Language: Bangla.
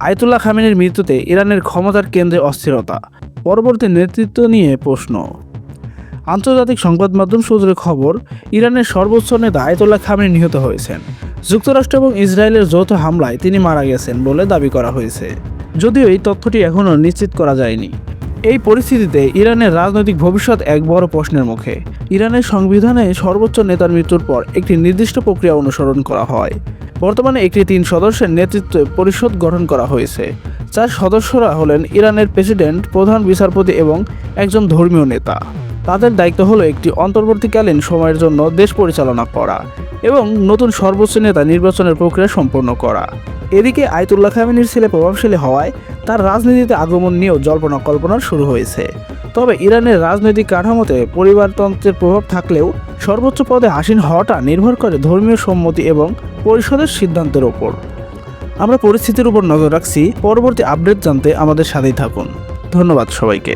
আয়াতুল্লাহ খামেনির মৃত্যুতে ইরানের ক্ষমতার কেন্দ্রে অস্থিরতা, পরবর্তী নেতৃত্ব নিয়ে প্রশ্ন। আন্তর্জাতিক সংবাদ মাধ্যম সূত্রে খবর, ইরানের সর্বোচ্চ নেতা আয়াতুল্লাহ খামেনি নিহত হয়েছেন। যুক্তরাষ্ট্র এবং ইসরায়েলের যৌথ হামলায় তিনি মারা গেছেন বলে দাবি করা হয়েছে, যদিও এই তথ্যটি এখনও নিশ্চিত করা যায়নি। এই পরিস্থিতিতে ইরানের রাজনৈতিক ভবিষ্যৎ এক বড় প্রশ্নের মুখে। ইরানের সংবিধানে সর্বোচ্চ নেতার মৃত্যুর পর একটি নির্দিষ্ট প্রক্রিয়া অনুসরণ করা হয়। বর্তমানে একটি 3 সদস্যের নেতৃত্বে পরিষদ গঠন করা হয়েছে, যার সদস্যরা হলেন ইরানের প্রেসিডেন্ট, প্রধান বিচারপতি এবং একজন ধর্মীয় নেতা। তাদের দায়িত্ব হলো একটি অন্তর্বর্তীকালীন সময়ের জন্য দেশ পরিচালনা করা এবং নতুন সর্বোচ্চ নেতা নির্বাচনের প্রক্রিয়া সম্পন্ন করা। এদিকে আয়াতুল্লাহ খামেনির ছেলে প্রভাবশালী হওয়ায় তার রাজনীতিতে আগমন নিয়েও জল্পনা কল্পনা শুরু হয়েছে। তবে ইরানের রাজনৈতিক কাঠামোতে পরিবারতন্ত্রের প্রভাব থাকলেও সর্বোচ্চ পদে আসীন হওয়াটা নির্ভর করে ধর্মীয় সম্মতি এবং পরিষদের সিদ্ধান্তের ওপর। আমরা পরিস্থিতির উপর নজর রাখছি। পরবর্তী আপডেট জানতে আমাদের সাথেই থাকুন। ধন্যবাদ সবাইকে।